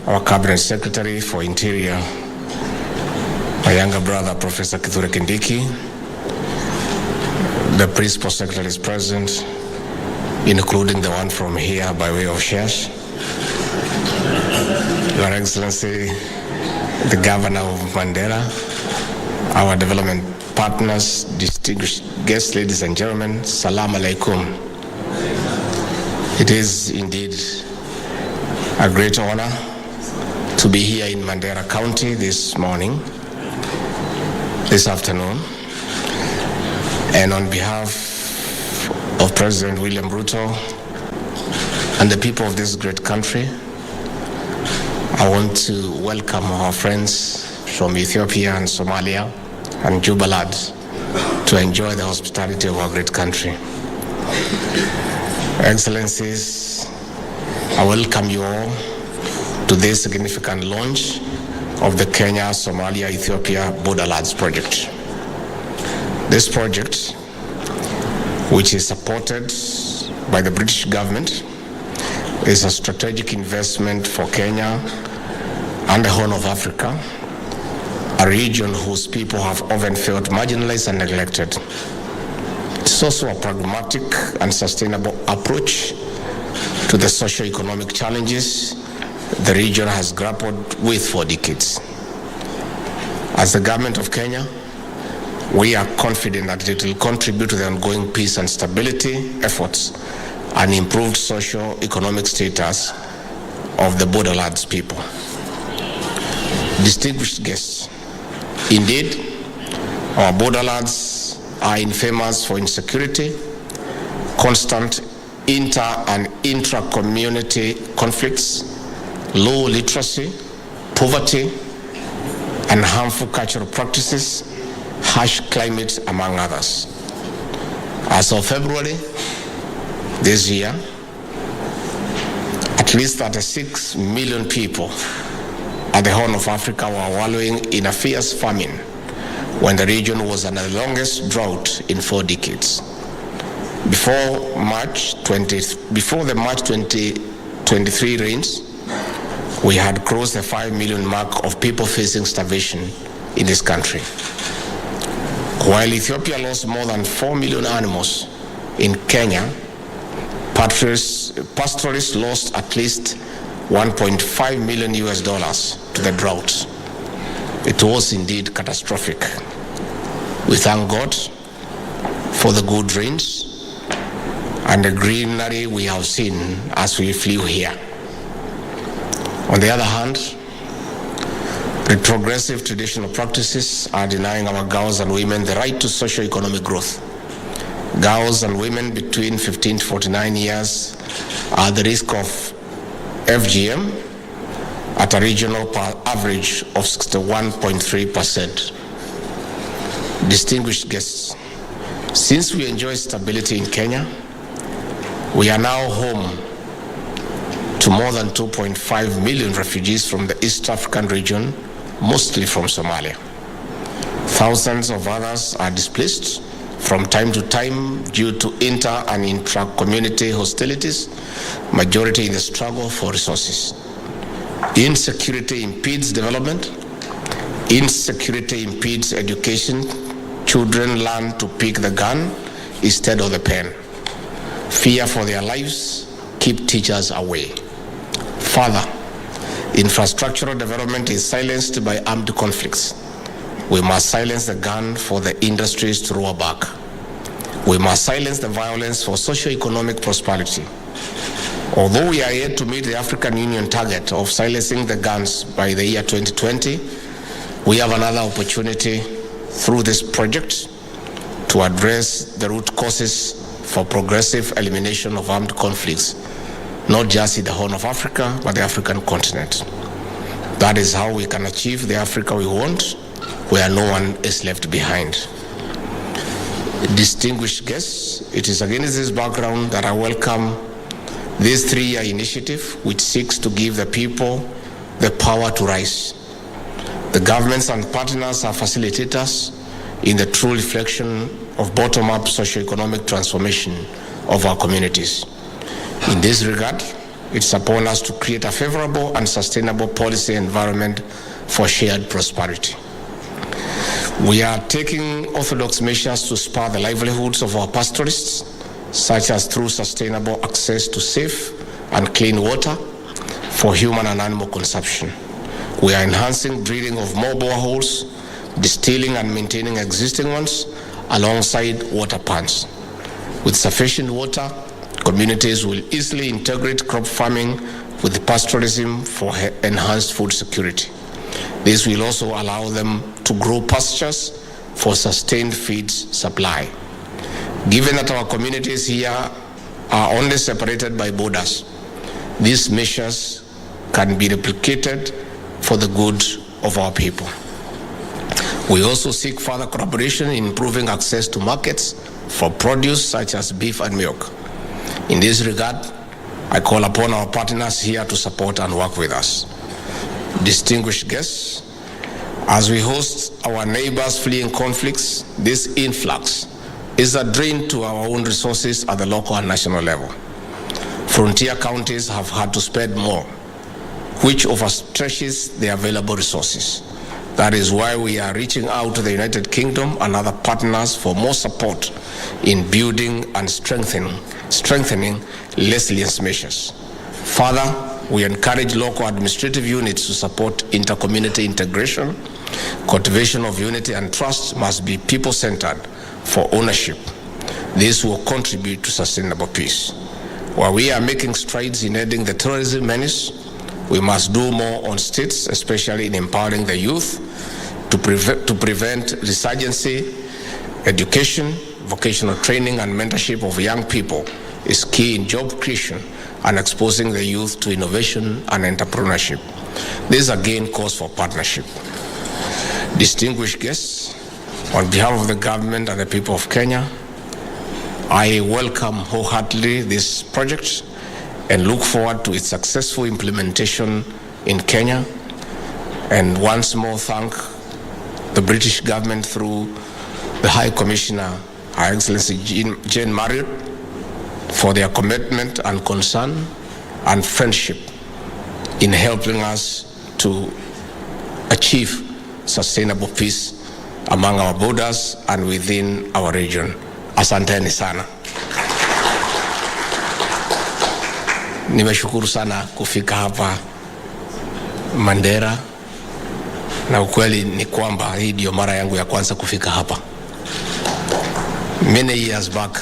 our Cabinet Secretary for Interior, my younger brother, Professor Kithure Kindiki, the Principal Secretary is present, including the one from here by way of shares, Your Excellency, the Governor of Mandera, our development partners, distinguished guests, ladies and gentlemen, Salam Alaikum. It is indeed a great honor to be here in Mandera County this afternoon, and on behalf of President William Ruto and the people of this great country, I want to welcome our friends from Ethiopia and Somalia and Jubaland to enjoy the hospitality of our great country. Excellencies, I welcome you all to this significant launch of the Kenya-Somalia-Ethiopia Borderlands project. This project, which is supported by the British government, is a strategic investment for Kenya and the Horn of Africa, a region whose people have often felt marginalized and neglected. It's also a pragmatic and sustainable approach to the socio-economic challenges the region has grappled with for decades. As the government of Kenya, we are confident that it will contribute to the ongoing peace and stability efforts and improved socio-economic status of the Borderlands people. Distinguished guests, indeed, our borderlands are infamous for insecurity, constant inter- and intra-community conflicts, low literacy, poverty, and harmful cultural practices, harsh climate, among others. As of February this year, at least 36 million people at the Horn of Africa were wallowing in a fierce famine when the region was under the longest drought in 4 decades. Before the March 2023 rains, we had crossed the 5 million mark of people facing starvation in this country. While Ethiopia lost more than 4 million animals, in Kenya, pastoralists lost at least $1.5 million to the drought. It was indeed catastrophic. We thank God for the good rains and the greenery we have seen as we flew here. On the other hand, retrogressive traditional practices are denying our girls and women the right to socio-economic growth. Girls and women between 15 to 49 years are at the risk of FGM at a regional average of 61.3%. Distinguished guests, since we enjoy stability in Kenya, we are now home to more than 2.5 million refugees from the East African region, mostly from Somalia. Thousands of others are displaced from time to time due to inter- and intra-community hostilities, majority in the struggle for resources. Insecurity impedes development. Insecurity impedes education. Children learn to pick the gun instead of the pen. Fear for their lives keep teachers away. Further, infrastructural development is silenced by armed conflicts. We must silence the gun for the industries to roar back. We must silence the violence for socio-economic prosperity. Although we are yet to meet the African Union target of silencing the guns by the year 2020, we have another opportunity through this project to address the root causes for progressive elimination of armed conflicts, not just in the Horn of Africa, but the African continent. That is how we can achieve the Africa we want, where no one is left behind. Distinguished guests, it is against this background that I welcome this 3-year initiative, which seeks to give the people the power to rise. The governments and partners are facilitators in the true reflection of bottom-up socio-economic transformation of our communities. In this regard, it's upon us to create a favorable and sustainable policy environment for shared prosperity. We are taking orthodox measures to spur the livelihoods of our pastoralists, such as through sustainable access to safe and clean water for human and animal consumption. We are enhancing drilling of more boreholes, distilling and maintaining existing ones alongside water ponds. With sufficient water, communities will easily integrate crop farming with pastoralism for enhanced food security. This will also allow them to grow pastures for sustained feed supply. Given that our communities here are only separated by borders, these measures can be replicated for the good of our people. We also seek further collaboration in improving access to markets for produce such as beef and milk. In this regard, I call upon our partners here to support and work with us. Distinguished guests, as we host our neighbors fleeing conflicts, this influx is a drain to our own resources at the local and national level. Frontier counties have had to spend more, which overstretches the available resources. That is why we are reaching out to the United Kingdom and other partners for more support in building and strengthening resilience measures. Further, we encourage local administrative units to support inter-community integration. Cultivation of unity and trust must be people-centered for ownership. This will contribute to sustainable peace. While we are making strides in ending the terrorism menace, we must do more on states, especially in empowering the youth to prevent resurgency. Education, vocational training, and mentorship of young people is key in job creation and exposing the youth to innovation and entrepreneurship. This again calls for partnership. Distinguished guests, on behalf of the government and the people of Kenya, I welcome wholeheartedly this project and look forward to its successful implementation in Kenya. And once more thank the British government through the High Commissioner, Her Excellency Jane Marriott, for their commitment and concern and friendship in helping us to achieve sustainable peace among our borders and within our region. Asanteni sana. Nimeshukuru sana kufika hapa Mandera, na ukweli ni kwamba hii ndio mara yangu ya kwanza kufika hapa. Many years back,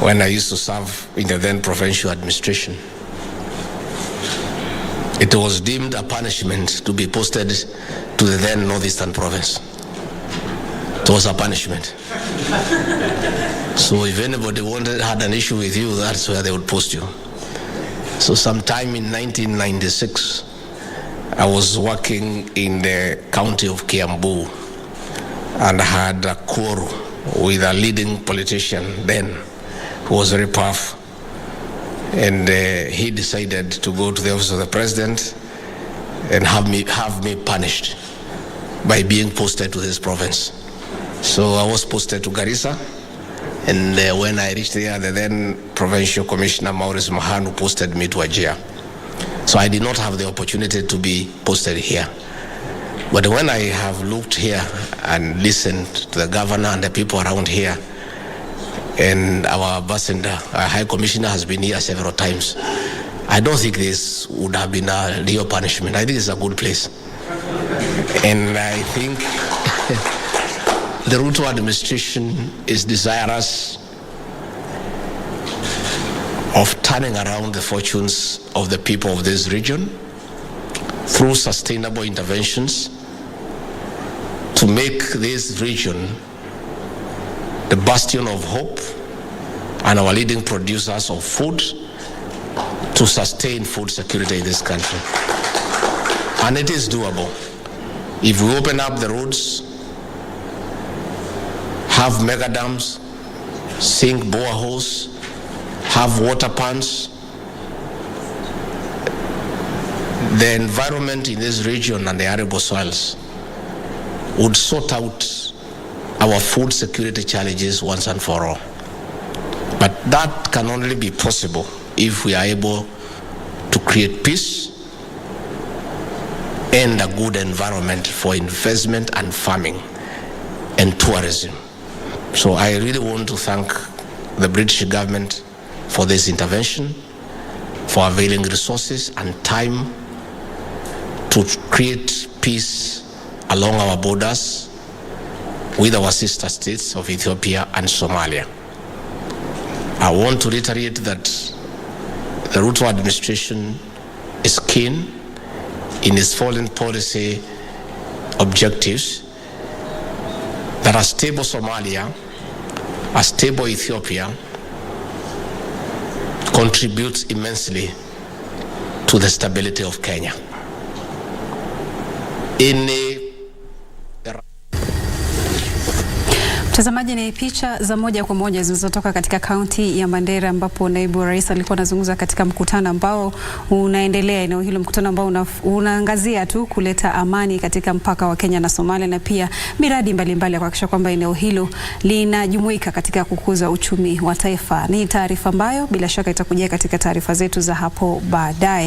when I used to serve in the then provincial administration, it was deemed a punishment to be posted to the then northeastern province. It was a punishment. So if anybody had an issue with you, that's where they would post you. So sometime in 1996, I was working in the county of Kiambu and I had a quarrel with a leading politician then who was very powerful. And he decided to go to the office of the president and have me punished by being posted to this province. So I was posted to Garissa, and when I reached there, the then provincial commissioner Maurice Mahanu posted me to Ajia. So I did not have the opportunity to be posted here. But when I have looked here and listened to the governor and the people around here, and our ambassador, our high commissioner has been here several times, I don't think this would have been a real punishment. I think it's a good place. And I think the Ruto administration is desirous of turning around the fortunes of the people of this region through sustainable interventions to make this region the bastion of hope and our leading producers of food to sustain food security in this country. And it is doable. If we open up the roads, have mega dams, sink boreholes, have water ponds, the environment in this region and the arable soils would sort out our food security challenges once and for all. But that can only be possible if we are able to create peace and a good environment for investment and farming and tourism. So I really want to thank the British government for this intervention, for availing resources and time to create peace along our borders with our sister states of Ethiopia and Somalia. I want to reiterate that the Ruto administration is keen in its foreign policy objectives that a stable Somalia, a stable Ethiopia contributes immensely to the stability of Kenya. Mtazamaji, ni picha za moja kwa moja zilizotoka katika kaunti ya Mandera ambapo naibu rais alikuwa anazungumza katika mkutano ambao unaendelea eneo hilo, mkutano ambao unaangazia tu kuleta amani katika mpaka wa Kenya na Somalia na pia miradi mbalimbali ya kuhakikisha kwamba eneo hilo linajumuika katika kukuza uchumi wa taifa. Ni taarifa ambayo bila shaka itakujia katika taarifa zetu za hapo baadaye.